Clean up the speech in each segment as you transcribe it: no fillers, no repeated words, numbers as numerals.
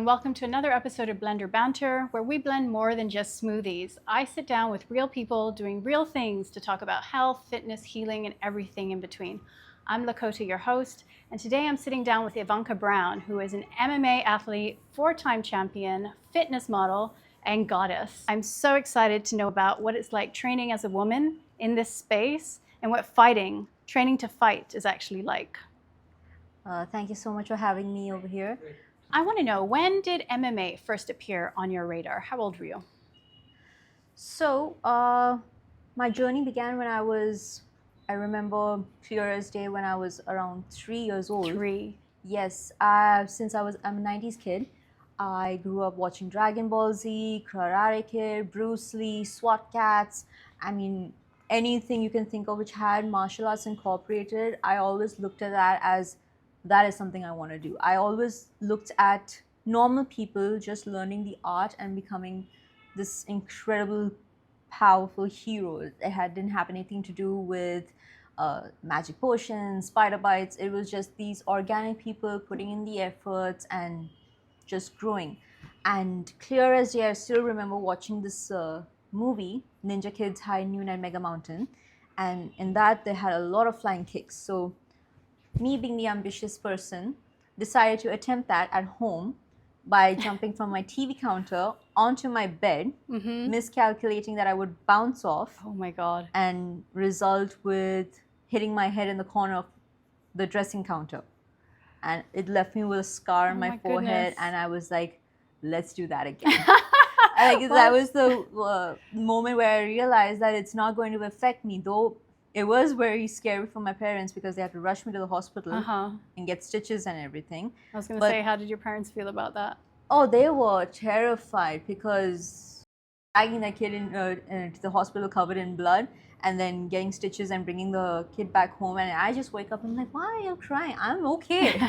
welcome to another episode of Blendr Banter, where we blend more than just smoothies. I sit down with real people doing real things to talk about health, fitness, healing, and everything in between. I'm Lakota, your host, and today I'm sitting down with Evanka Brown, who is an MMA athlete, 4-time champion, fitness model, and goddess. I'm so excited to know about what it's like training as a woman in this space and what training to fight is actually like. Thank you so much for having me over here. I want to know, when did MMA first appear on your radar? How old were you? So, my journey began when I remember clear as day when I was around 3 years old. 3. Yes, I'm a 90s kid. I grew up watching Dragon Ball Z, Karate Kid, Bruce Lee, SWAT Cats. I mean, anything you can think of which had martial arts incorporated, I always looked at that is something I want to do. I always looked at normal people just learning the art and becoming this incredible, powerful hero. Didn't have anything to do with magic potions, spider bites. It was just these organic people putting in the efforts and just growing. And clear as day, I still remember watching this movie, Ninja Kids High Noon and Mega Mountain. And in that, they had a lot of flying kicks. So me being the ambitious person decided to attempt that at home by jumping from my TV counter onto my bed, miscalculating that I would bounce off. Oh my God. And result with hitting my head in the corner of the dressing counter. And it left me with a scar on my forehead. Goodness. And I was like, let's do that again. That was the moment where I realized that it's not going to affect me, though. It was very scary for my parents because they had to rush me to the hospital and get stitches and everything. I was going to say, how did your parents feel about that? Oh, they were terrified because dragging that kid into the hospital covered in blood and then getting stitches and bringing the kid back home. And I just wake up and I'm like, why are you crying? I'm okay.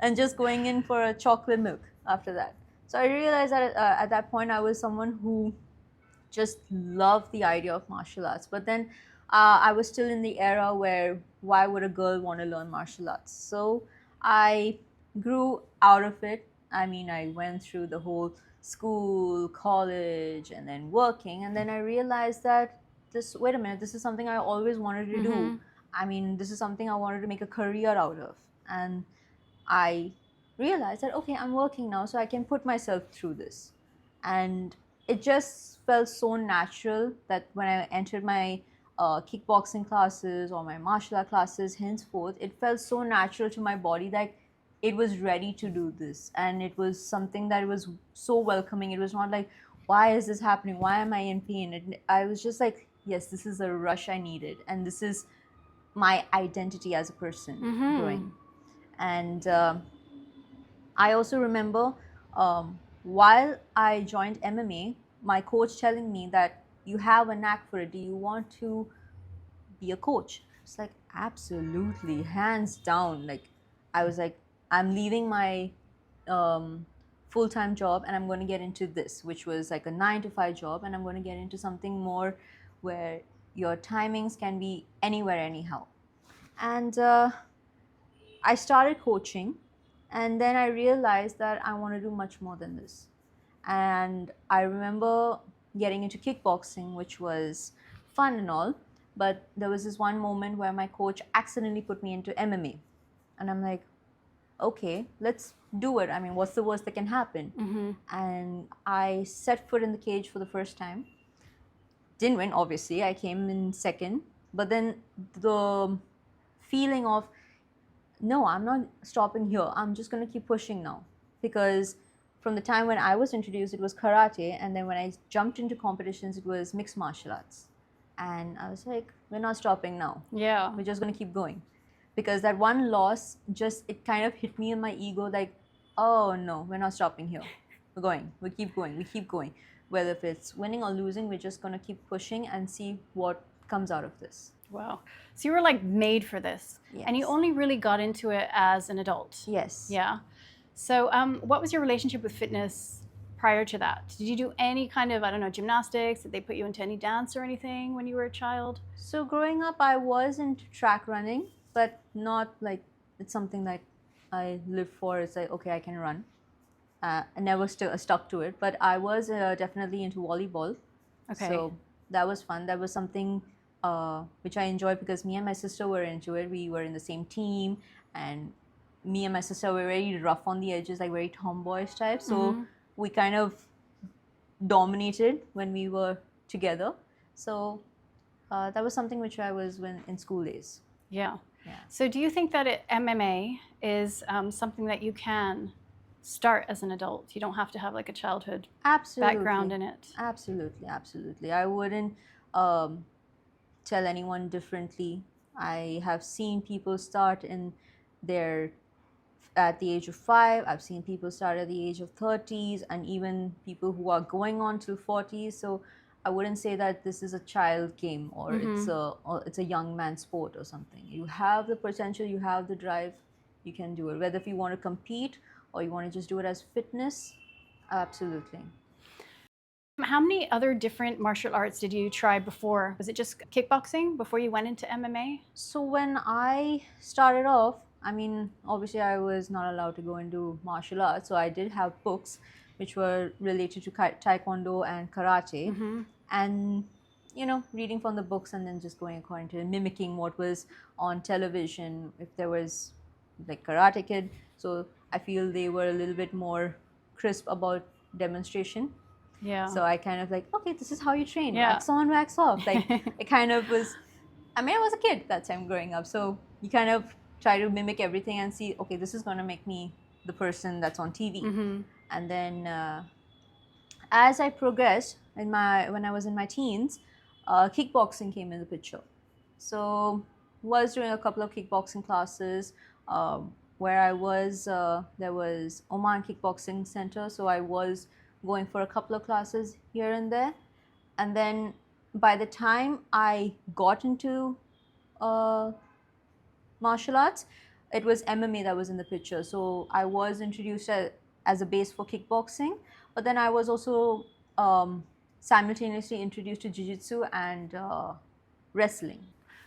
And just going in for a chocolate milk after that. So I realized that at that point I was someone who just loved the idea of martial arts. But then I was still in the era where why would a girl want to learn martial arts? So I grew out of it. I mean, I went through the whole school, college, and then working. And then I realized that wait a minute, this is something I always wanted to do. I mean, this is something I wanted to make a career out of. And I realized that, okay, I'm working now, so I can put myself through this. And it just felt so natural that when I entered my kickboxing classes or my martial art classes henceforth, it felt so natural to my body that it was ready to do this. And it was something that was so welcoming. It was not like, why is this happening? Why am I in pain? I was just like, yes, this is the rush I needed. And this is my identity as a person growing. And I also remember while I joined MMA, my coach telling me that you have a knack for it. Do you want to be a coach? It's like, absolutely, hands down. Like, I was like, I'm leaving my full-time job and I'm going to get into this, which was like a 9-to-5 job, and I'm going to get into something more where your timings can be anywhere, anyhow. And I started coaching, and then I realized that I want to do much more than this. And I remember getting into kickboxing, which was fun and all, but there was this one moment where my coach accidentally put me into MMA. And I'm like, okay, let's do it. I mean, what's the worst that can happen? And I set foot in the cage for the first time. Didn't win, obviously. I came in second. But then the feeling of, no, I'm not stopping here. I'm just going to keep pushing now. Because from the time when I was introduced, it was karate. And then when I jumped into competitions, it was mixed martial arts. And I was like, we're not stopping now. Yeah. We're just going to keep going. Because that one loss, it kind of hit me in my ego like, oh no, we're not stopping here. We're going. We keep going. We keep going. Whether if it's winning or losing, we're just going to keep pushing and see what comes out of this. Wow. So you were like made for this. Yes. And you only really got into it as an adult. Yes. Yeah. So what was your relationship with fitness prior to that? Did you do any kind of, I don't know, gymnastics? Did they put you into any dance or anything when you were a child? So growing up, I was into track running, but not like it's something that I live for. It's like, okay, I can run. I never stuck to it, but I was definitely into volleyball. Okay. So that was fun. That was something which I enjoyed because me and my sister were into it. We were in the same team, and me and my sister were very rough on the edges, like very tomboyish type. So we kind of dominated when we were together. So that was something which I was when in school days. Yeah. Yeah. So do you think that MMA is something that you can start as an adult? You don't have to have like a childhood Absolutely. background in it. Absolutely, absolutely. I wouldn't um, tell anyone differently. I have seen people start in their at the age of 5. I've seen people start at the age of 30s, and even people who are going on till 40s. So I wouldn't say that this is a child game or it's a young man sport or something. You have the potential, you have the drive, you can do it. Whether if you want to compete or you want to just do it as fitness, absolutely. How many other different martial arts did you try before? Was it just kickboxing before you went into MMA? So when I started off, I mean, obviously I was not allowed to go and do martial arts, so I did have books which were related to taekwondo and karate, and reading from the books and then just going according to mimicking what was on television. If there was like Karate Kid, so I feel they were a little bit more crisp about demonstration. Yeah. So I kind of like, okay, this is how you train. Yeah. Wax on, wax off. Like it kind of was. I mean, I was a kid that time growing up, so you kind of try to mimic everything and see, okay, this is going to make me the person that's on TV. And then as I progressed when I was in my teens, kickboxing came in the picture. So was doing a couple of kickboxing classes. Where I was, there was Oman Kickboxing Center, so I was going for a couple of classes here and there. And then by the time I got into martial arts, it was MMA that was in the picture. So I was introduced as a base for kickboxing, but then I was also simultaneously introduced to jiu-jitsu and wrestling.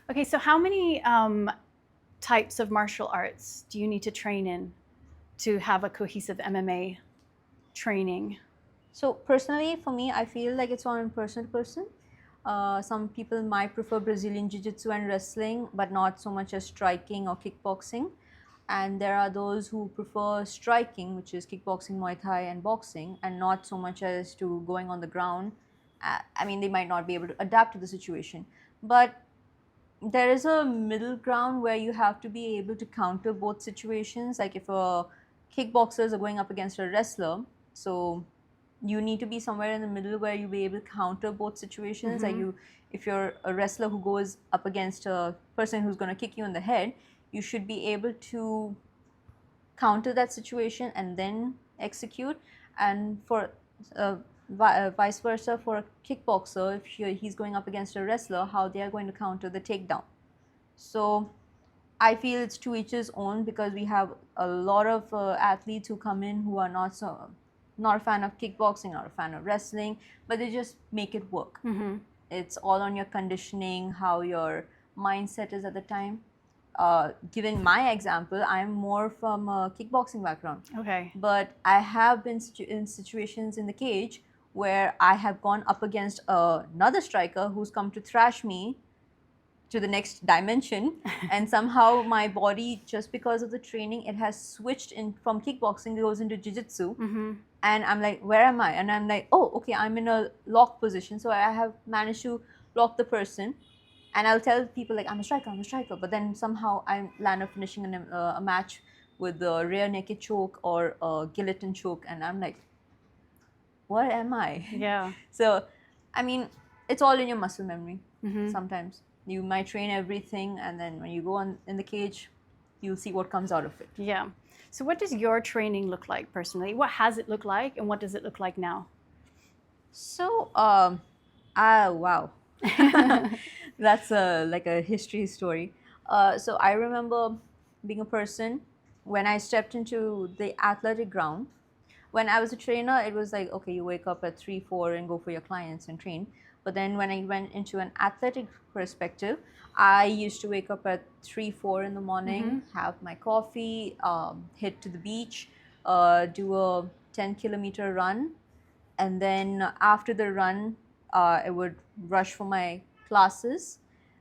Okay, so how many types of martial arts do you need to train in to have a cohesive MMA training? So personally, for me, I feel like it's on person to person. Some people might prefer Brazilian Jiu-Jitsu and wrestling, but not so much as striking or kickboxing. And there are those who prefer striking, which is kickboxing, Muay Thai, and boxing, and not so much as to going on the ground. I mean, they might not be able to adapt to the situation. But there is a middle ground where you have to be able to counter both situations. Like if kickboxers are going up against a wrestler, so you need to be somewhere in the middle where you'll be able to counter both situations. Like if you're a wrestler who goes up against a person who's going to kick you in the head, you should be able to counter that situation and then execute. And for vice versa, for a kickboxer, if he's going up against a wrestler, how they are going to counter the takedown. So I feel it's to each his own, because we have a lot of athletes who come in who are not a fan of kickboxing, not a fan of wrestling, but they just make it work. It's all on your conditioning, how your mindset is at the time. Given my example, I'm more from a kickboxing background. Okay. But I have been in situations in the cage where I have gone up against another striker who's come to thrash me to the next dimension, and somehow my body, just because of the training, it has switched in from kickboxing, goes into jiu-jitsu. And I'm like, where am I? And I'm like, oh, okay, I'm in a lock position, so I have managed to lock the person. And I'll tell people like, I'm a striker, but then somehow I land up finishing a match with a rear naked choke or a guillotine choke, and I'm like, what am I? Yeah. So I mean, it's all in your muscle memory. Sometimes you might train everything, and then when you go on in the cage, you'll see what comes out of it. Yeah. So what does your training look like personally? What has it looked like, and what does it look like now? So wow. That's like a history story. So I remember being a person when I stepped into the athletic ground. When I was a trainer, it was like, okay, you wake up at 3, 4 and go for your clients and train. But then when I went into an athletic perspective, I used to wake up at 3, 4 in the morning, have my coffee, head to the beach, do a 10-kilometer run, and then after the run, I would rush for my classes,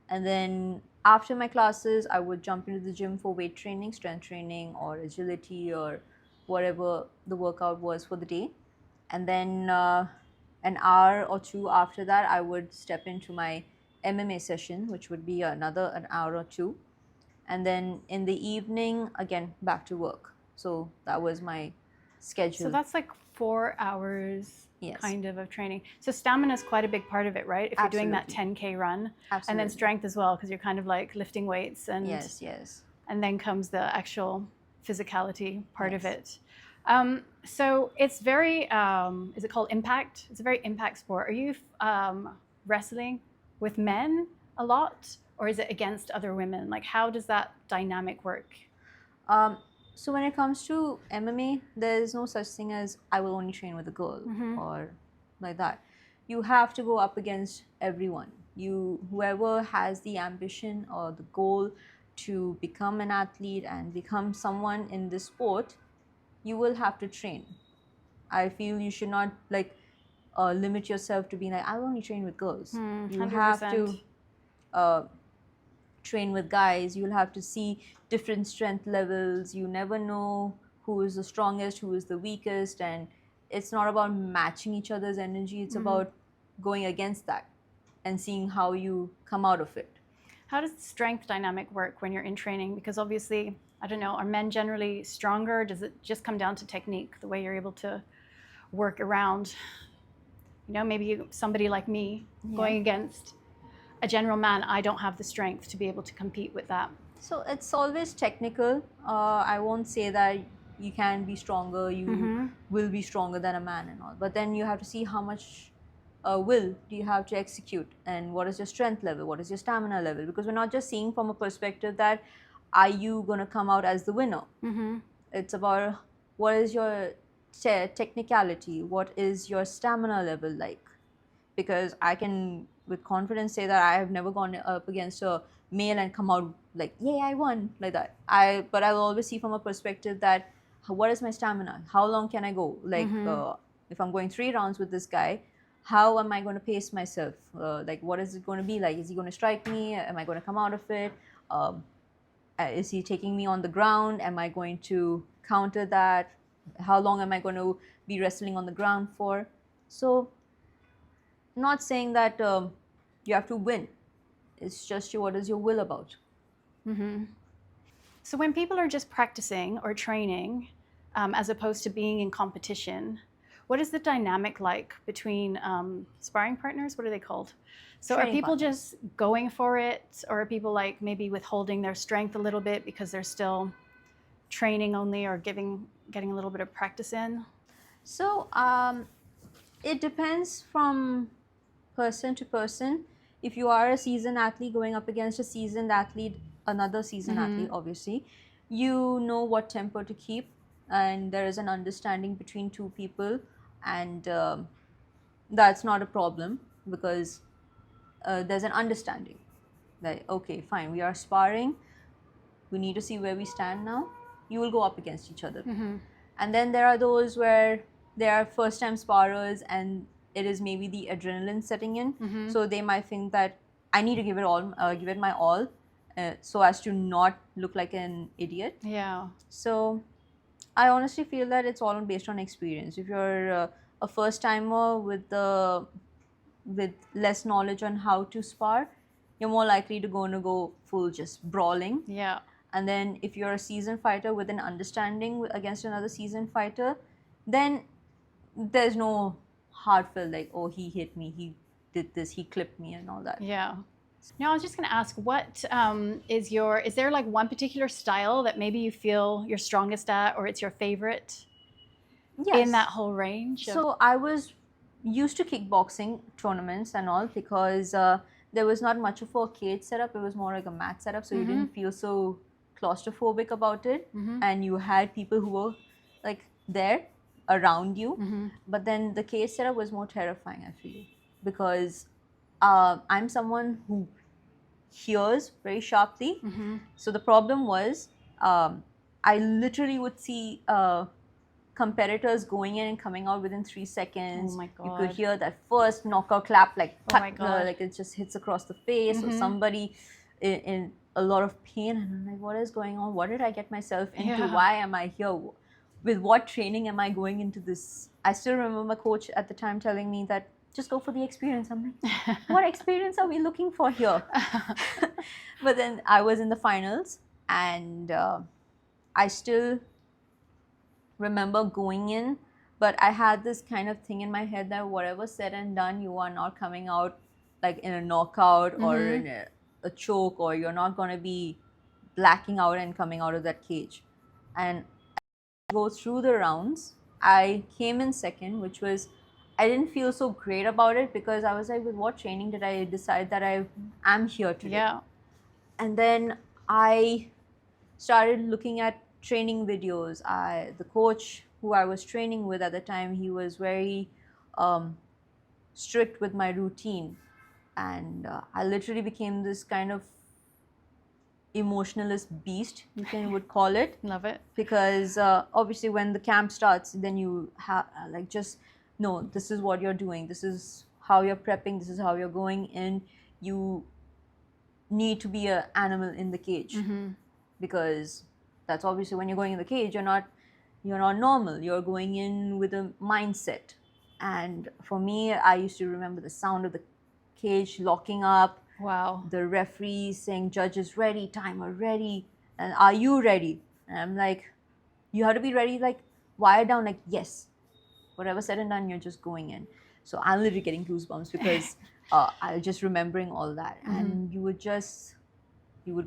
and then after my classes, I would jump into the gym for weight training, strength training, or agility, or whatever the workout was for the day. And then an hour or two after that, I would step into my MMA session, which would be another an hour or two. And then in the evening, again, back to work. So that was my schedule. So that's like 4 hours Yes. kind of training. So stamina is quite a big part of it, right? If you're doing that Absolutely. 10K run. Absolutely. And then strength as well, because you're kind of like lifting weights. And Yes. And then comes the actual physicality part of Yes. it. So it's very, is it called impact? It's a very impact sport. Are you wrestling with men a lot, or is it against other women? Like, how does that dynamic work? So when it comes to MMA, there's no such thing as I will only train with a girl or like that. You have to go up against everyone. Whoever has the ambition or the goal to become an athlete and become someone in this sport, you will have to train. I feel you should not like limit yourself to being like, I will only train with girls. You have to 100%. train with guys. You'll have to see different strength levels. You never know who is the strongest, who is the weakest, and it's not about matching each other's energy. It's about going against that and seeing how you come out of it. How does the strength dynamic work when you're in training? Because obviously, I don't know, are men generally stronger? Does it just come down to technique, the way you're able to work around, you know, maybe somebody like me going against a general man, I don't have the strength to be able to compete with that. So it's always technical. I won't say that you can be stronger, you will be stronger than a man and all. But then you have to see how much will do you have to execute, and what is your strength level, what is your stamina level. Because we're not just seeing from a perspective that are you going to come out as the winner. It's about what is your technicality, what is your stamina level like. Because I can with confidence say that I have never gone up against a male and come out like, yay, I won, like that. But I will always see from a perspective that what is my stamina? How long can I go? Like if I'm going 3 rounds with this guy, how am I going to pace myself? Like what is it going to be like? Is he going to strike me? Am I going to come out of it? Is he taking me on the ground? Am I going to counter that? How long am I going to be wrestling on the ground for? So not saying that you have to win. It's just what is your will about. So when people are just practicing or training, as opposed to being in competition, what is the dynamic like between sparring partners? What are they called? So Training are people partners. just going for it, or are people like maybe withholding their strength a little bit because they're still training only, or getting a little bit of practice in? So it depends from person to person. If you are a seasoned athlete going up against a seasoned athlete, another seasoned athlete, obviously, you know what tempo to keep, and there is an understanding between two people, and that's not a problem because there's an understanding that, okay, fine, we are sparring, we need to see where we stand now, you will go up against each other. And then there are those where they are first time sparrers and it is maybe the adrenaline setting in, so they might think that I need to give it my all, so as to not look like an idiot. Yeah. So I honestly feel that it's all based on experience. If you're a first timer with less knowledge on how to spar, you're more likely to go full just brawling. Yeah. And then if you're a seasoned fighter with an understanding against another seasoned fighter, then there's no hard feel like, oh, he hit me, he did this, he clipped me and all that. Yeah. Now, I was just going to ask, what is there like one particular style that maybe you feel you're strongest at, or it's your favorite in that whole range? So I was used to kickboxing tournaments and all because there was not much of a cage setup. It was more like a mat setup, so you didn't feel so claustrophobic about it, and you had people who were like there around you. But then the cage setup was more terrifying, I feel, because I'm someone who hears very sharply. So the problem was I literally would see competitors going in and coming out within 3 seconds. Oh my You could God. hear that first knockout clap, like Oh my God. like it just hits across the face, or somebody in a lot of pain, and I'm like, what is going on? What did I get myself into? Yeah. Why am I here? With what training am I going into this? I still remember my coach at the time telling me that just go for the experience. I'm like, what experience are we looking for here? But then I was in the finals, and I still remember going in, but I had this kind of thing in my head that whatever said and done, you are not coming out like in a knockout or in a choke, or you're not going to be blacking out and coming out of that cage. And go through the rounds, I came in second, which was, I didn't feel so great about it, because I was like, with what training did I decide that I am here today? Yeah. And then I started looking at training videos. The coach who I was training with at the time, he was very strict with my routine, and I literally became this kind of emotionalist beast, you would call it. Love it. Because obviously when the camp starts, then you have like, just no, this is what you're doing, this is how you're prepping, this is how you're going in. You need to be an animal in the cage, because that's obviously, when you're going in the cage, you're not normal, you're going in with a mindset. And for me, I used to remember the sound of the cage locking up. Wow. The referee saying, judges ready, timer ready, and are you ready? And I'm like, you have to be ready, like wired down, like, yes, whatever said and done, you're just going in. So I'm literally getting goosebumps, because I was just remembering all that. And you would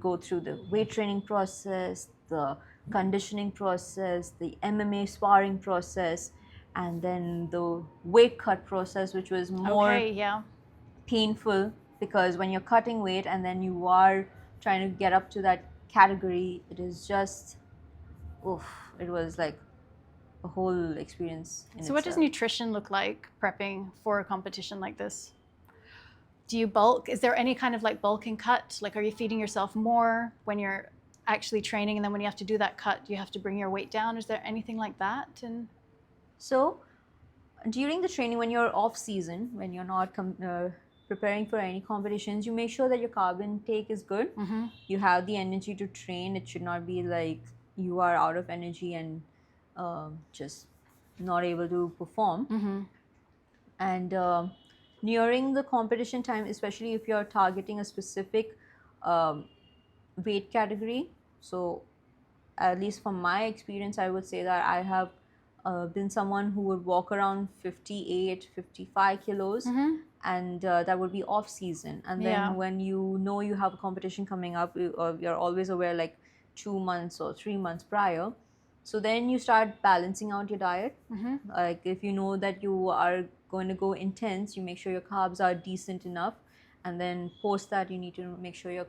go through the weight training process, the conditioning process, the MMA sparring process, and then the weight cut process, which was more painful, because when you're cutting weight and then you are trying to get up to that category, it is just, oof, it was like a whole experience in So what does nutrition look like prepping for a competition like this? Do you bulk? Is there any kind of like bulk and cut? Like, are you feeding yourself more when you're actually training, and then when you have to do that cut, you have to bring your weight down? Is there anything like that? And so during the training, when you're off season, when you're not preparing for any competitions, you make sure that your carb intake is good. You have the energy to train. It should not be like you are out of energy and just not able to perform. And nearing the competition time, especially if you're targeting a specific weight category, so at least from my experience, I would say that I have been someone who would walk around 58, 55 kilos, and that would be off season. And then when you know you have a competition coming up, you're always aware, like 2 months or 3 months prior. So then you start balancing out your diet. Like, if you know that you are going to go intense, you make sure your carbs are decent enough, and then post that, you need to make sure your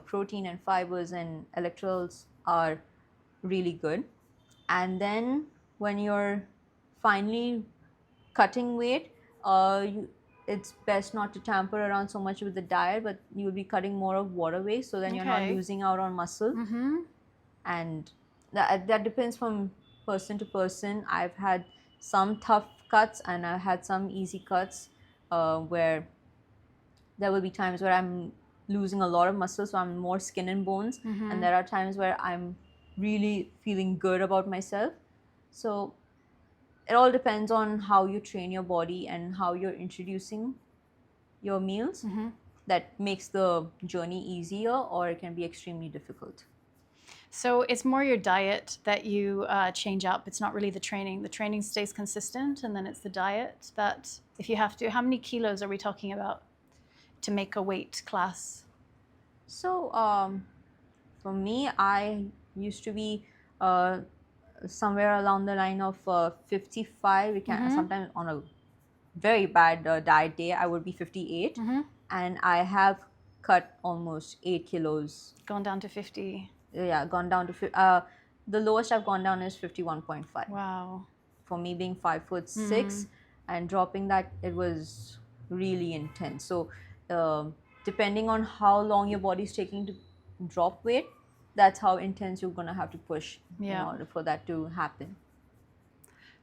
protein and fibers and electrolytes are really good. And then when you're finally cutting weight, it's best not to tamper around so much with the diet, but you'll be cutting more of water weight, so then you're not losing out on muscle. And that depends from person to person. I've had some tough cuts, and I've had some easy cuts, where there will be times where I'm losing a lot of muscle, so I'm more skin and bones. And there are times where I'm really feeling good about myself. So it all depends on how you train your body and how you're introducing your meals. That makes the journey easier, or it can be extremely difficult. So it's more your diet that you change up. It's not really the training. The training stays consistent, and then it's the diet that, if you have to, how many kilos are we talking about to make a weight class? So for me, I used to be somewhere along the line of 55. We can sometimes, on a very bad diet day, I would be 58, and I have cut almost 8 kilos. Gone down to 50. Yeah, gone down to the lowest I've gone down is 51.5. Wow. For me, being 5'6", and dropping that, it was really intense. So depending on how long your body's taking to drop weight, that's how intense you're gonna have to push in order for that to happen.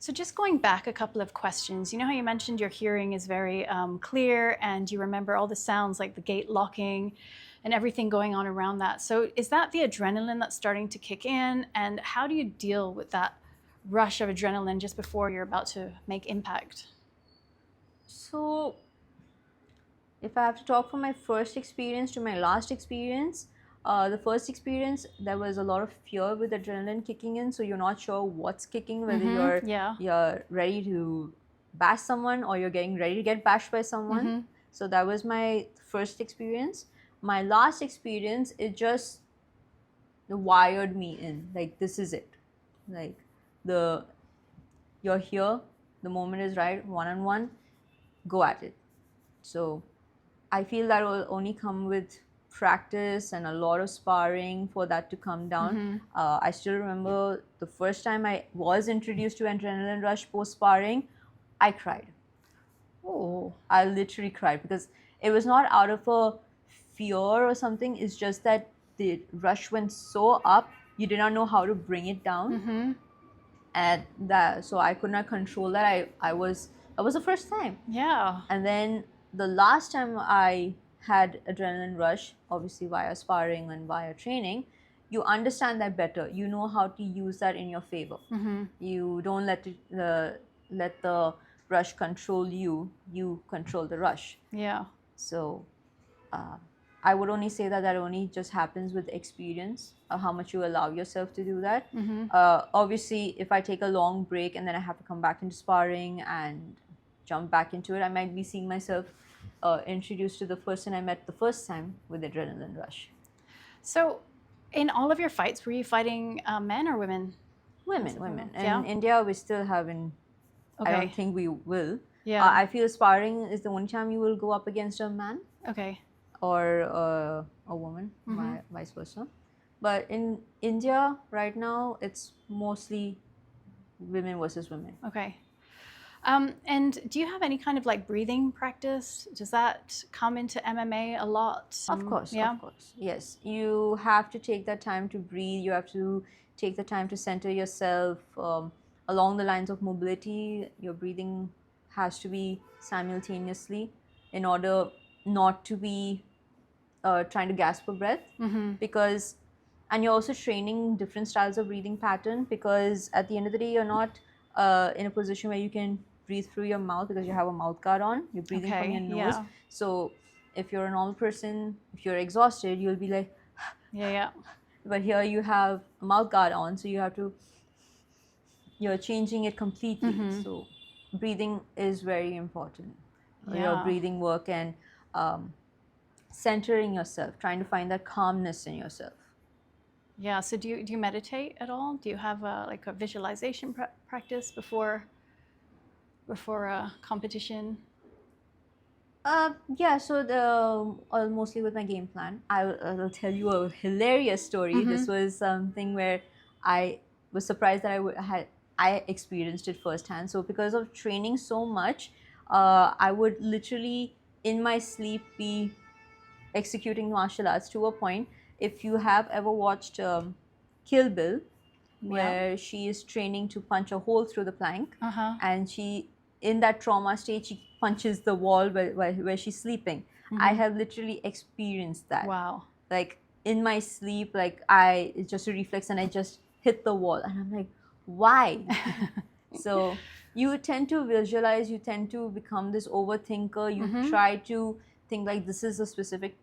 So just going back a couple of questions, you know how you mentioned your hearing is very clear and you remember all the sounds like the gate locking and everything going on around that. So is that the adrenaline that's starting to kick in? And how do you deal with that rush of adrenaline just before you're about to make impact? So if I have to talk from my first experience to my last experience, the first experience, there was a lot of fear with adrenaline kicking in, so you're not sure what's kicking, whether Yeah. you're ready to bash someone or you're getting ready to get bashed by someone. So that was my first experience. My last experience, it just wired me in, like, this is it, like, the you're here, the moment is right, one on one, go at it. So I feel that will only come with practice and a lot of sparring for that to come down. I still remember the first time I was introduced to adrenaline rush post sparring, I cried. Oh. I literally cried because it was not out of a fear or something. It's just that the rush went so up, you did not know how to bring it down, and that, so I could not control that. That was the first time. Yeah. And then the last time I had adrenaline rush, obviously via sparring and via training, you understand that better. You know how to use that in your favor. You don't let the rush control you. You control the rush. Yeah. So I would only say that only just happens with experience, how much you allow yourself to do that. Obviously, if I take a long break and then I have to come back into sparring and jump back into it, I might be seeing myself introduced to the person I met the first time with adrenaline rush. So in all of your fights, were you fighting men or women? Women. And Yeah. in India, we still haven't, I don't Okay. think we will. Yeah. I feel sparring is the only time you will go up against a man Okay. or a woman, vice versa. But in India right now, it's mostly women versus women. Okay. And do you have any kind of like breathing practice? Does that come into MMA a lot? Of course, Yeah. of course. Yes, you have to take that time to breathe. You have to take the time to center yourself along the lines of mobility. Your breathing has to be simultaneously in order not to be trying to gasp for breath, because, and you're also training different styles of breathing pattern, because at the end of the day, you're not in a position where you can breathe through your mouth because you have a mouth guard on. You're breathing from Okay, your nose. yeah. So if you're a normal person, if you're exhausted, you'll be like, Yeah. but here you have a mouth guard on, so you're changing it completely. So breathing is very important. Your Yeah. breathing work and centering yourself, trying to find that calmness in yourself. Yeah. So do you meditate at all? Do you have like a visualization practice before a competition? Yeah, so mostly with my game plan. I'll tell you a hilarious story. This was something where I was surprised that I experienced it firsthand. So because of training so much, I would literally in my sleep be executing martial arts to a point. If you have ever watched Kill Bill, where she is training to punch a hole through the plank, and she, in that trauma state, she punches the wall where she's sleeping. I have literally experienced that. Wow. Like in my sleep, like it's just a reflex and I just hit the wall and I'm like, why? So you tend to visualize, you tend to become this overthinker, you try to think like, this is a specific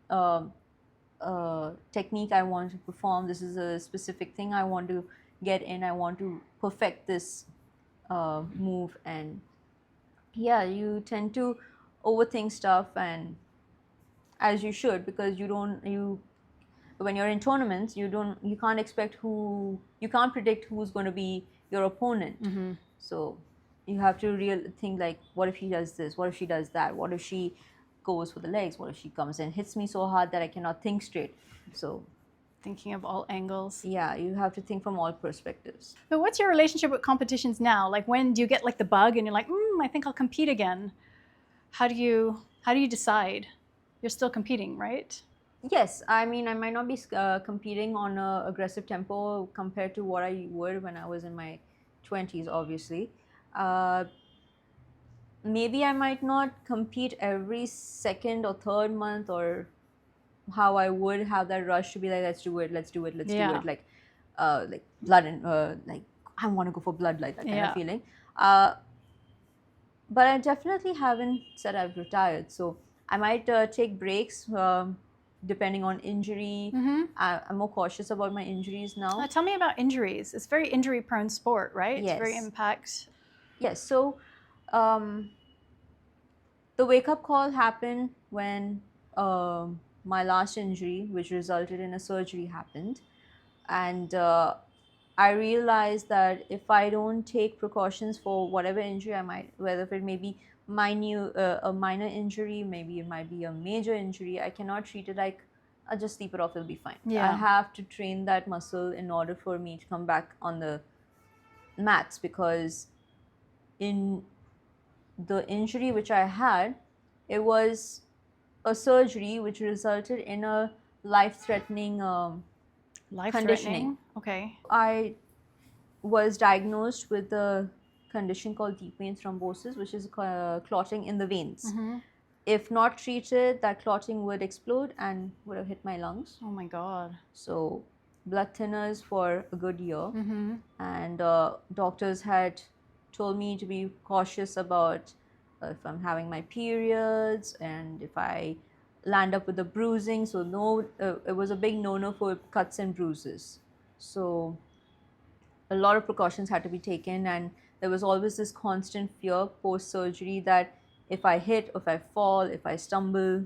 technique I want to perform, this is a specific thing I want to get in, I want to perfect this move. And yeah, you tend to overthink stuff, and as you should, because when you're in tournaments, you can't predict who's going to be your opponent. So you have to think like, what if he does this, what if she does that, what if she goes for the legs, what if she comes and hits me so hard that I cannot think straight. So thinking of all angles. Yeah, you have to think from all perspectives. But what's your relationship with competitions now? Like, when do you get like the bug and you're like, I think I'll compete again? How do you decide? You're still competing, right? Yes, I mean, I might not be competing on an aggressive tempo compared to what I would when I was in my 20s, obviously. Maybe I might not compete every second or third month, or how I would have that rush to be like, let's do it, let's do it, let's do Yeah. it, like blood and like I want to go for blood, like that kind Yeah. of feeling. But I definitely haven't said I've retired, so I might take breaks depending on injury. I'm more cautious about my injuries now. Tell me about injuries. It's very injury-prone sport, right? It's very Yes. impact. Yes. So um, the wake-up call happened when my last injury, which resulted in a surgery, happened. And I realized that if I don't take precautions for whatever injury I might, whether it may be a minor injury, maybe it might be a major injury, I cannot treat it like I'll just sleep it off, it'll be fine. Yeah. I have to train that muscle in order for me to come back on the mats, because in the injury which I had, it was a surgery which resulted in a life-threatening conditioning. Life-threatening. Okay. I was diagnosed with a condition called deep vein thrombosis, which is clotting in the veins. If not treated, that clotting would explode and would have hit my lungs. Oh my God. So, blood thinners for a good year. And doctors had told me to be cautious about if I'm having my periods and if I land up with a bruising. So, no, it was a big no-no for cuts and bruises. So, a lot of precautions had to be taken, and there was always this constant fear post surgery that if I hit, if I fall, if I stumble,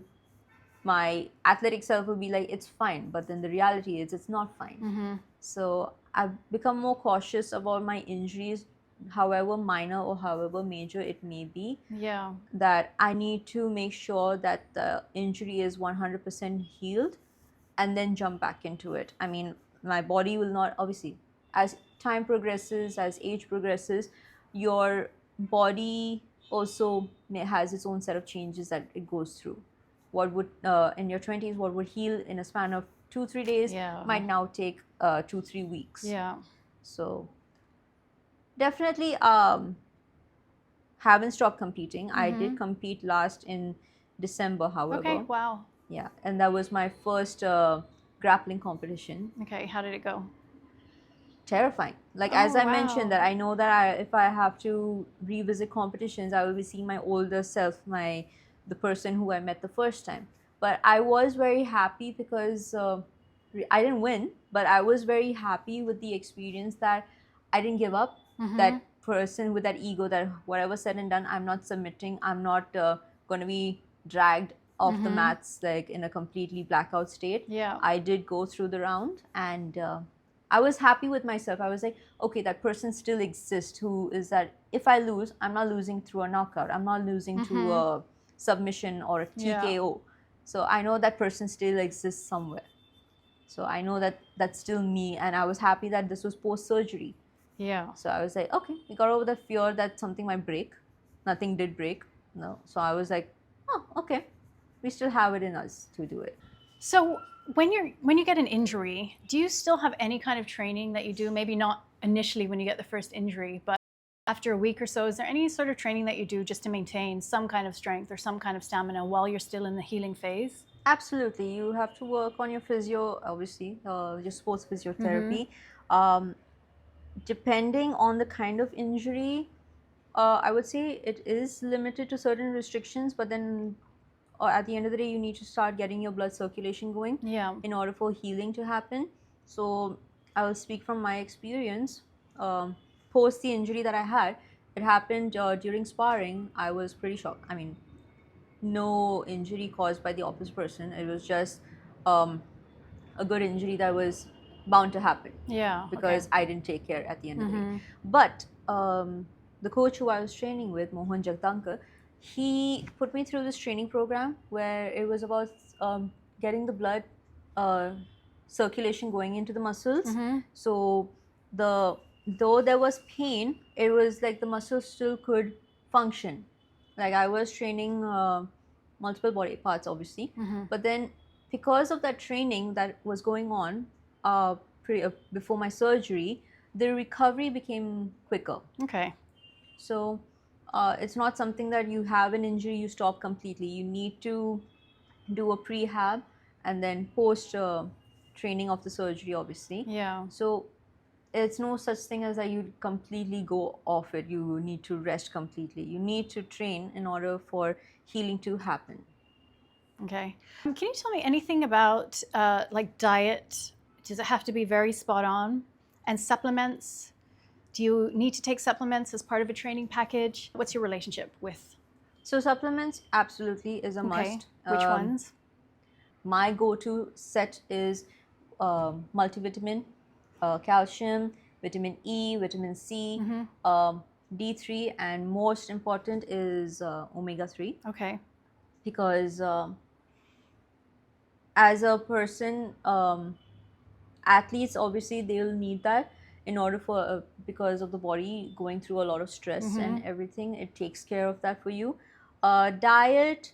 my athletic self will be like, it's fine, but then the reality is it's not fine. So I've become more cautious about my injuries, however minor or however major it may be. Yeah. That I need to make sure that the injury is 100% healed and then jump back into it. I mean, my body will not, obviously, as time progresses, as age progresses, your body also has its own set of changes that it goes through. What would, in your 20s, what would heal in a span of 2-3 days Yeah. might now take 2-3 weeks. Yeah. So definitely haven't stopped competing. I did compete last in December, however. Okay. Wow. Yeah, and that was my first grappling competition. Okay. How did it go? Terrifying. Like, as I mentioned, wow. that I know that if I have to revisit competitions, I will be seeing my older self, the person who I met the first time. But I was very happy because I didn't win, but I was very happy with the experience that I didn't give up. That person with that ego, that whatever said and done, I'm not submitting. I'm not going to be dragged off the mats like in a completely blackout state. Yeah. I did go through the round, and I was happy with myself. I was like, okay, that person still exists, who is that if I lose, I'm not losing through a knockout. I'm not losing to a submission or a TKO. So I know that person still exists somewhere. So I know that that's still me, and I was happy that this was post-surgery. Yeah. So I was like, okay, we got over the fear that something might break. Nothing did break. No. So I was like, oh, okay, we still have it in us to do it. So when you get an injury, do you still have any kind of training that you do? Maybe not initially when you get the first injury, but after a week or so, is there any sort of training that you do just to maintain some kind of strength or some kind of stamina while you're still in the healing phase? Absolutely. You have to work on your physio, obviously, your sports physiotherapy. Depending on the kind of injury, I would say it is limited to certain restrictions, but then at the end of the day, you need to start getting your blood circulation going in order for healing to happen. So I will speak from my experience. Post the injury that I had, it happened during sparring. I was pretty shocked. I mean, no injury caused by the opposite person. It was just a good injury that was bound to happen. Yeah. Because I didn't take care at the end of the day. But the coach who I was training with, Mohan Jagtankar, he put me through this training program where it was about getting the blood circulation going into the muscles. So though there was pain, it was like the muscles still could function. Like, I was training multiple body parts, obviously, but then because of that training that was going on before my surgery, the recovery became quicker. Okay. So it's not something that you have an injury, you stop completely. You need to do a prehab and then post training of the surgery, obviously. Yeah. So it's no such thing as that you completely go off it. You need to rest completely. You need to train in order for healing to happen. Okay. Can you tell me anything about like diet? Does it have to be very spot on? And supplements? Do you need to take supplements as part of a training package? What's your relationship with? So supplements absolutely is a Okay. must. Which ones? My go-to set is multivitamin, calcium, vitamin E, vitamin C, D3, and most important is omega-3, Okay. because as a person, athletes obviously they'll need that in order for because of the body going through a lot of stress and everything. It takes care of that for you. Diet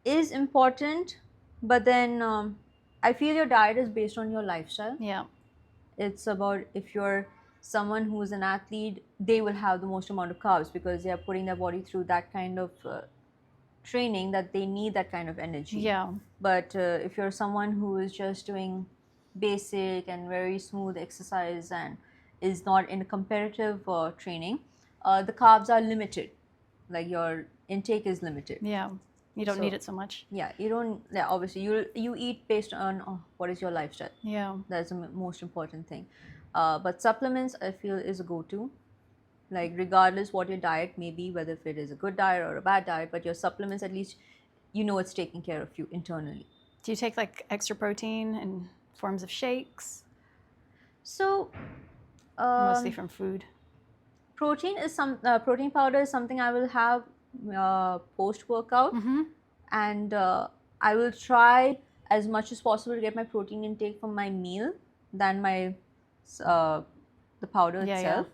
is important, but then I feel your diet is based on your lifestyle. Yeah. It's about, if you're someone who is an athlete, they will have the most amount of carbs because they are putting their body through that kind of training, that they need that kind of energy. Yeah. But if you're someone who is just doing basic and very smooth exercise and is not in a competitive training, the carbs are limited, like your intake is limited. Yeah. You don't So, need it so much. yeah, you don't. Yeah, obviously, you eat based on what is your lifestyle. Yeah. That's the most important thing. But supplements, I feel, is a go-to. Like, regardless what your diet may be, whether if it is a good diet or a bad diet, but your supplements, at least you know it's taking care of you internally. Do you take like extra protein in forms of shakes? So, Mostly from food. protein powder is something I will have post workout, and I will try as much as possible to get my protein intake from my meal than my uh, the powder Yeah, itself,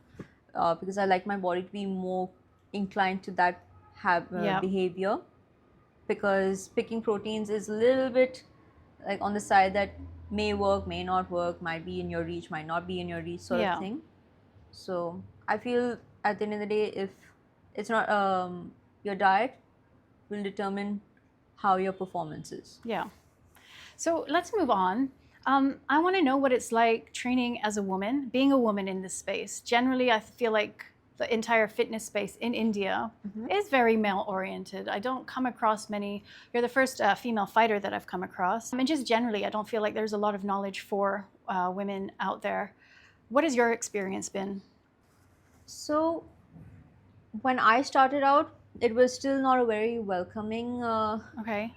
because I like my body to be more inclined to that Yeah. behavior, because picking proteins is a little bit like on the side that may work, may not work, might be in your reach, might not be in your reach, sort Yeah. of thing. So I feel at the end of the day, if it's not your diet will determine how your performance is. Yeah. So let's move on. I want to know what it's like training as a woman, being a woman in this space. Generally, I feel like the entire fitness space in India is very male oriented. I don't come across many. You're the first female fighter that I've come across. And just generally, I don't feel like there's a lot of knowledge for women out there. What has your experience been? So when I started out, it was still not a very welcoming Okay.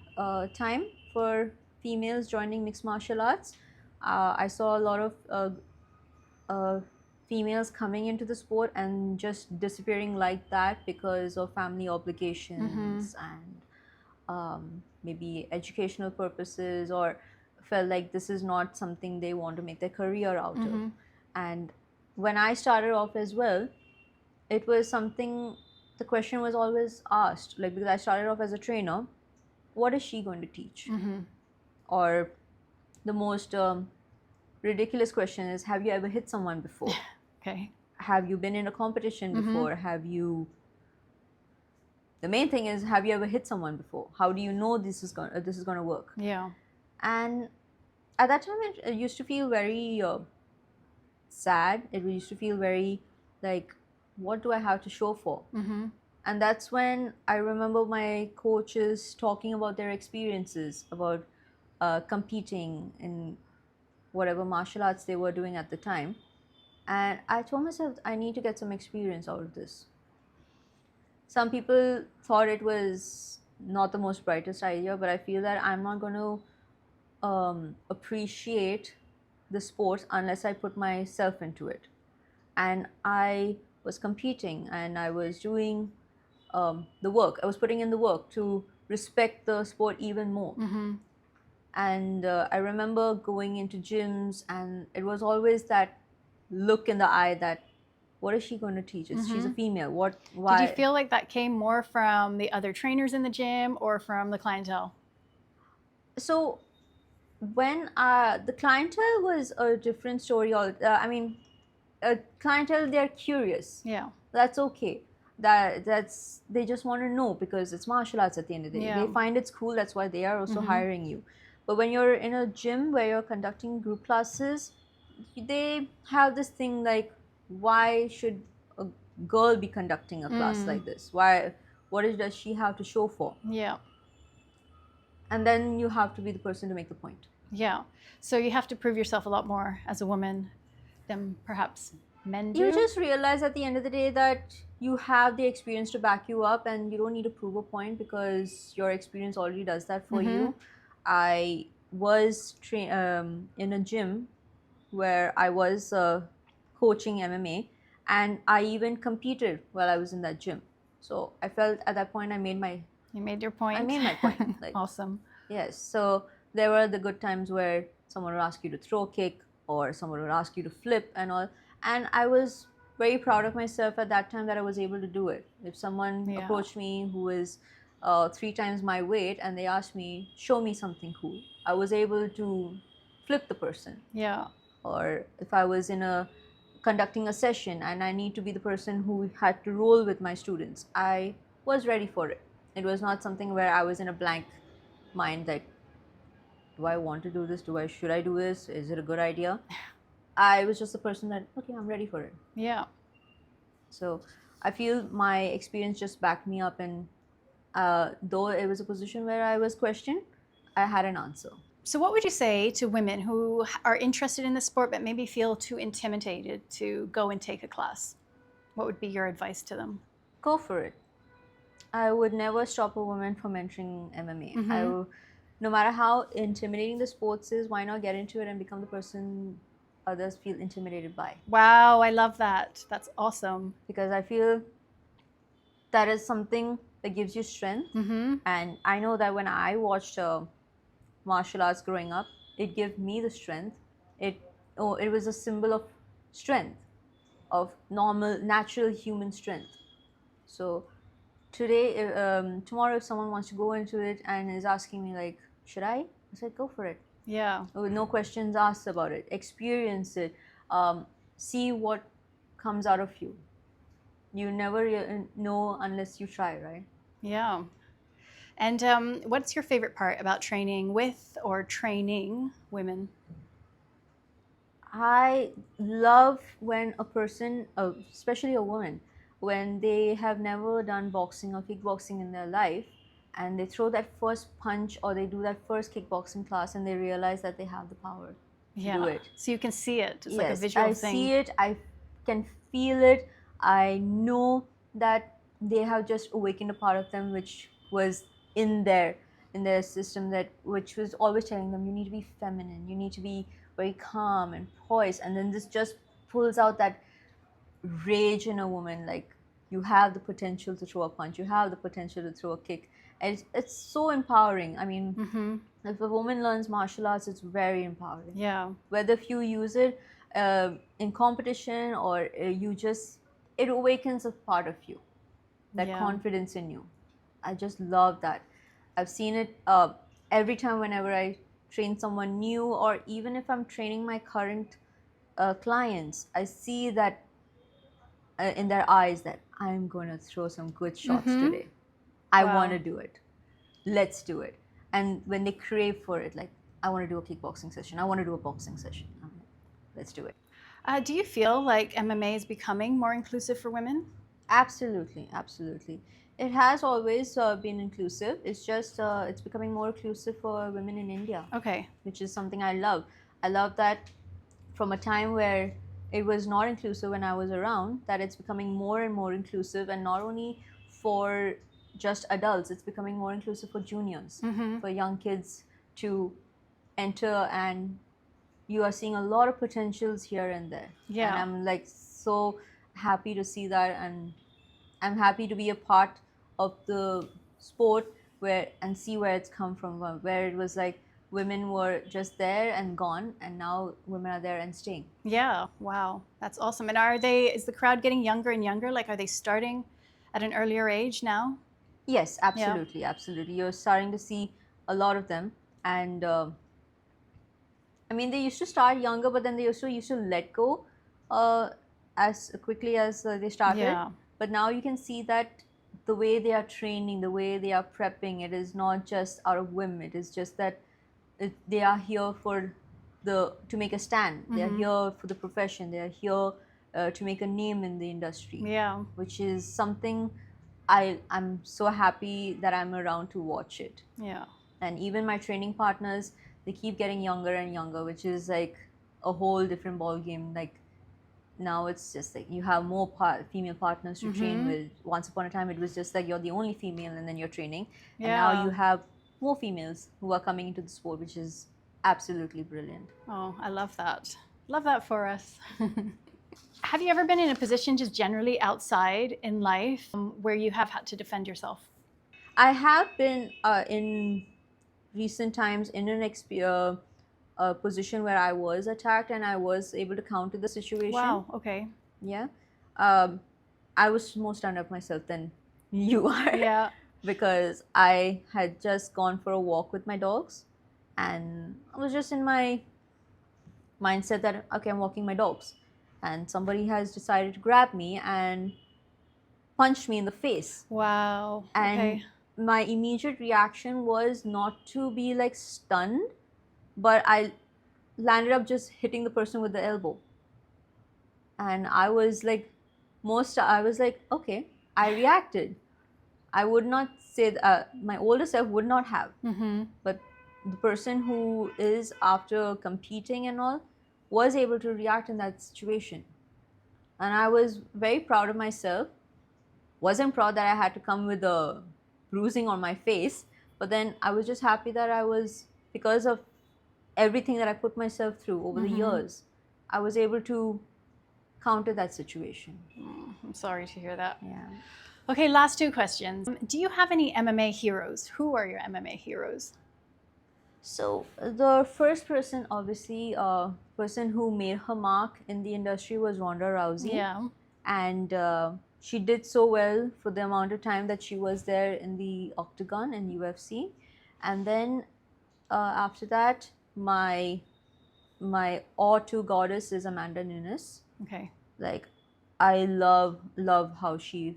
time for females joining mixed martial arts. I saw a lot of females coming into the sport and just disappearing like that because of family obligations and maybe educational purposes, or felt like this is not something they want to make their career out of. And when I started off as well, it was something, the question was always asked, like, because I started off as a trainer, what is she going to teach? Or the most ridiculous question is, have you ever hit someone before? Okay. Have you been in a competition before? Have you, the main thing is, have you ever hit someone before? How do you know this is going to work? Yeah. And at that time, it used to feel very sad. It used to feel very like, what do I have to show for? And that's when I remember my coaches talking about their experiences about competing in whatever martial arts they were doing at the time. And I told myself, I need to get some experience out of this. Some people thought it was not the most brightest idea, but I feel that I'm not going to appreciate the sports unless I put myself into it. And I was competing and I was doing the work. I was putting in the work to respect the sport even more. And I remember going into gyms, and it was always that look in the eye that, what is she going to teach us? She's a female. What? Why? Did you feel like that came more from the other trainers in the gym or from the clientele? So when the clientele was a different story. I mean, clientele, they're curious. Yeah. That's okay. That's they just want to know because it's martial arts at the end of the day. Yeah. They find it's cool. That's why they are also hiring you. But when you're in a gym where you're conducting group classes, they have this thing like, why should a girl be conducting a class like this? Why? Does she have to show for? Yeah. And then you have to be the person to make the point. Yeah. So you have to prove yourself a lot more as a woman than perhaps men do. You just realize at the end of the day that you have the experience to back you up and you don't need to prove a point because your experience already does that for you. I was in a gym where I was coaching MMA, and I even competed while I was in that gym. So I felt at that point You made your point. I made my point. Like, awesome. yes. So there were the good times where someone would ask you to throw a kick or someone would ask you to flip and all. And I was very proud of myself at that time that I was able to do it. If someone Yeah. approached me who is 3 times my weight and they asked me, show me something cool, I was able to flip the person. Yeah. Or if I was conducting a session and I need to be the person who had to roll with my students, I was ready for it. It was not something where I was in a blank mind that, do I want to do this? Should I do this? Is it a good idea? I was just the person that, okay, I'm ready for it. Yeah. So I feel my experience just backed me up, and though it was a position where I was questioned, I had an answer. So what would you say to women who are interested in the sport but maybe feel too intimidated to go and take a class? What would be your advice to them? Go for it. I would never stop a woman from entering MMA. No matter how intimidating the sports is, why not get into it and become the person others feel intimidated by? Wow, I love that. That's awesome. Because I feel that is something that gives you strength. And I know that when I watched martial arts growing up, it gave me the strength. It was a symbol of strength, of normal, natural human strength. So tomorrow, if someone wants to go into it and is asking me like, should I said, go for it. Yeah. With no questions asked about it. Experience it. See what comes out of you. You never know unless you try, right? Yeah. And what's your favorite part about training with or training women? I love when a person, especially a woman, when they have never done boxing or kickboxing in their life, and they throw that first punch or they do that first kickboxing class and they realize that they have the power to do it. So you can see it. It's Yes, like a visual I thing. see it. I can feel it. I know that they have just awakened a part of them which was in their system, which was always telling them, you need to be feminine, you need to be very calm and poised, and then this just pulls out that rage in a woman, like, you have the potential to throw a punch, you have the potential to throw a kick, and it's so empowering. I mean, if a woman learns martial arts, it's very empowering. Yeah. Whether if you use it in competition or it awakens a part of you, that confidence in you. I just love that. I've seen it every time whenever I train someone new, or even if I'm training my current clients, I see that in their eyes that I'm going to throw some good shots today. I want to do it. Let's do it. And when they crave for it, like, I want to do a kickboxing session, I want to do a boxing session, let's do it. Do you feel like MMA is becoming more inclusive for women? Absolutely, absolutely. It has always been inclusive. It's just it's becoming more inclusive for women in India. Okay. Which is something I love. I love that from a time where it was not inclusive when I was around, that it's becoming more and more inclusive, and not only for just adults, it's becoming more inclusive for juniors, for young kids to enter, and you are seeing a lot of potentials here and there. Yeah. And I'm like so happy to see that, and I'm happy to be a part of the sport and see where it's come from, where it was like women were just there and gone, and now women are there and staying. Yeah. Wow. That's awesome. And is the crowd getting younger and younger? Like, are they starting at an earlier age now? Yes, absolutely, absolutely. You're starting to see a lot of them, and I mean, they used to start younger, but then they also used to let go as quickly as they started. Yeah. But now you can see that the way they are training, the way they are prepping, it is not just out of whim. It is just that they are here for to make a stand. They are here for the profession. They are here to make a name in the industry. Yeah. Which is something I'm so happy that I'm around to watch it. Yeah. And even my training partners, they keep getting younger and younger, which is like a whole different ball game. Like now it's just like you have more female partners to train with. Once upon a time it was just like you're the only female and then you're training. Yeah. And now you have more females who are coming into the sport, which is absolutely brilliant. Oh, I love that. Love that for us. Have you ever been in a position just generally outside in life where you have had to defend yourself? I have been in recent times in a position where I was attacked and I was able to counter the situation. Wow, okay. Yeah. I was more stand up myself than you are. Yeah. Because I had just gone for a walk with my dogs and I was just in my mindset that, okay, I'm walking my dogs. And somebody has decided to grab me and punched me in the face. Wow. And okay. My immediate reaction was not to be like stunned, but I landed up just hitting the person with the elbow. And I was like, okay, I reacted. I would not say that my older self would not have. But the person who is after competing and all was able to react in that situation. And I was very proud of myself. Wasn't proud that I had to come with a bruising on my face, but then I was just happy that I was, because of everything that I put myself through over the years, I was able to counter that situation. I'm sorry to hear that. Yeah. Okay, last two questions. Do you have any MMA heroes? Who are your MMA heroes? So the first person, obviously, person who made her mark in the industry was Ronda Rousey. Yeah. And she did so well for the amount of time that she was there in the octagon in UFC. And then after that, my awe-to goddess is Amanda Nunes. Okay. Like, I love how she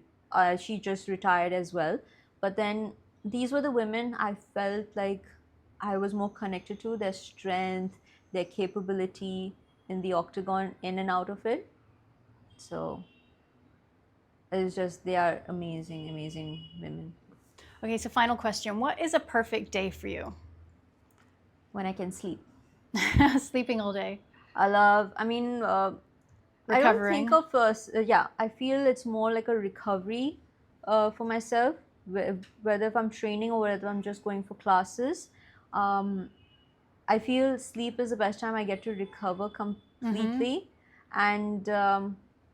just retired as well. But then these were the women I felt like I was more connected to, their strength, their capability in the octagon, in and out of it. So it's just, they are amazing, amazing women. Okay, so final question. What is a perfect day for you? When I can sleep. Sleeping all day. I don't think of, I feel it's more like a recovery for myself, whether if I'm training or whether I'm just going for classes. I feel sleep is the best time I get to recover completely. And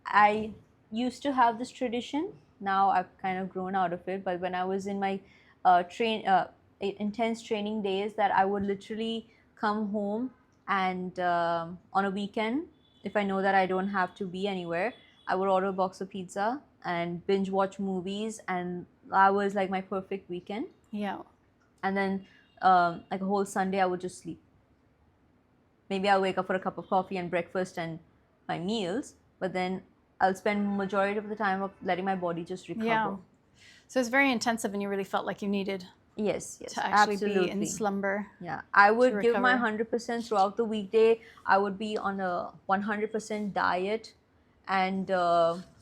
I used to have this tradition. Now I've kind of grown out of it. But when I was in my intense training days, that I would literally come home and on a weekend, if I know that I don't have to be anywhere, I would order a box of pizza and binge watch movies, and that was like my perfect weekend. Yeah. And then like a whole Sunday I would just sleep. Maybe I'll wake up for a cup of coffee and breakfast and my meals, but then I'll spend majority of the time of letting my body just recover. Yeah. So it's very intensive and you really felt like you needed yes, to actually absolutely. be in slumber. Yeah, I would give my recover. 100% throughout the weekday. I would be on a 100% diet and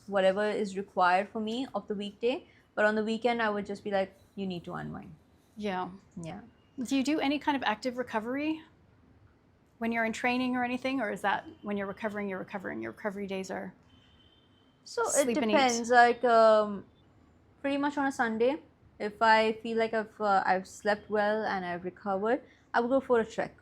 whatever is required for me of the weekday. But on the weekend, I would just be like, you need to unwind. Yeah. Yeah. Do you do any kind of active recovery when you're in training or anything? Or is that when you're recovering, your recovery days are So sleep it and eat? depends. Like pretty much on a Sunday, if I feel like I've slept well and I've recovered, I will go for a trek.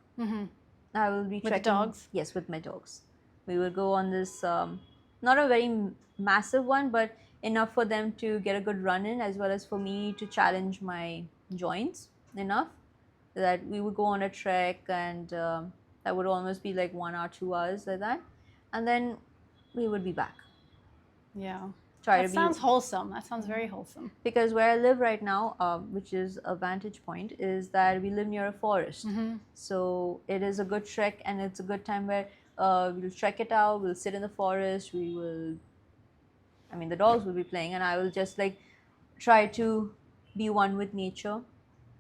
I will be With trekking. dogs? Yes, with my dogs. We will go on this, not a very massive one, but enough for them to get a good run in, as well as for me to challenge my joints enough that we would go on a trek, and that would almost be like 1 hour, 2 hours like that, and then we would be back. Yeah. Try That to sounds be, wholesome. That sounds very wholesome. because where I live right now, which is a vantage point, is that we live near a forest. So it is a good trek, and it's a good time where we'll trek it out, we'll sit in the forest, we will I mean, the dogs will be playing, and I will just like try to be one with nature,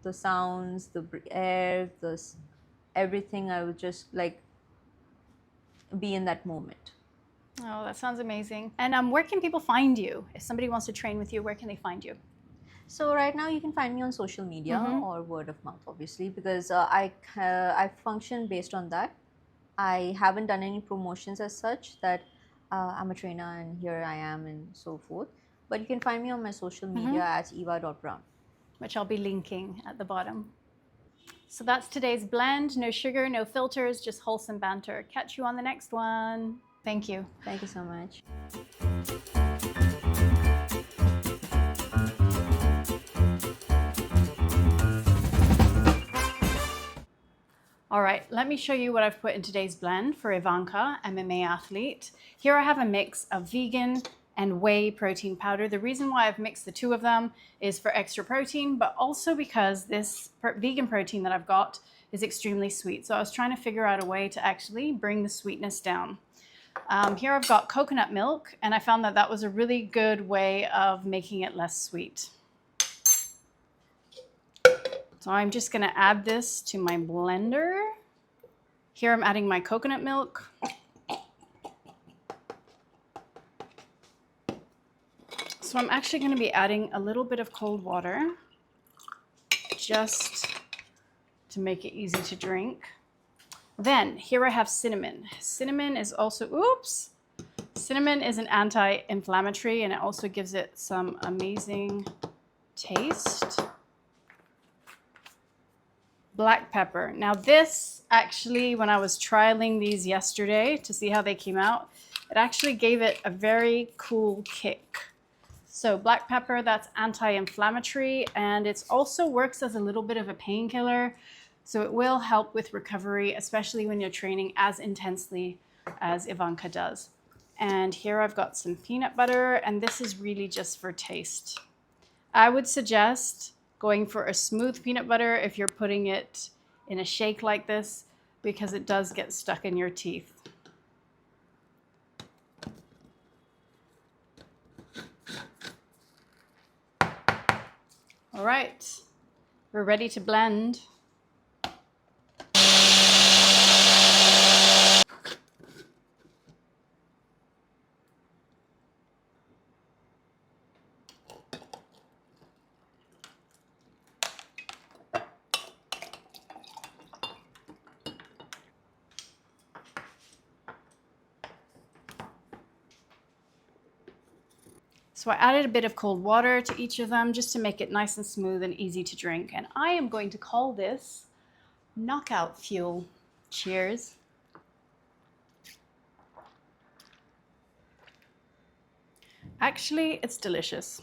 the sounds, the air, everything. I will just like be in that moment. Oh, that sounds amazing. And where can people find you? If somebody wants to train with you, where can they find you? So right now you can find me on social media or word of mouth, obviously, because I function based on that. I haven't done any promotions as such that I'm a trainer and here I am and so forth. But you can find me on my social media at eva.brown. Which I'll be linking at the bottom. So that's today's blend. No sugar, no filters, just wholesome banter. Catch you on the next one. Thank you. Thank you so much. All right, let me show you what I've put in today's blend for Evanka, MMA athlete. Here I have a mix of vegan and whey protein powder. The reason why I've mixed the two of them is for extra protein, but also because this vegan protein that I've got is extremely sweet. So I was trying to figure out a way to actually bring the sweetness down. Here I've got coconut milk, and I found that that was a really good way of making it less sweet. So I'm just going to add this to my blender. Here I'm adding my coconut milk. So I'm actually going to be adding a little bit of cold water just to make it easy to drink. Then here I have cinnamon. Cinnamon is cinnamon is an anti-inflammatory, and it also gives it some amazing taste. Black pepper. Now this actually, when I was trialing these yesterday to see how they came out, it actually gave it a very cool kick. So black pepper, that's anti-inflammatory, and it also works as a little bit of a painkiller. So it will help with recovery, especially when you're training as intensely as Evanka does. And here I've got some peanut butter, and this is really just for taste. I would suggest going for a smooth peanut butter if you're putting it in a shake like this, because it does get stuck in your teeth. All right, we're ready to blend. So I added a bit of cold water to each of them just to make it nice and smooth and easy to drink. And I am going to call this knockout fuel. Cheers. Actually, it's delicious.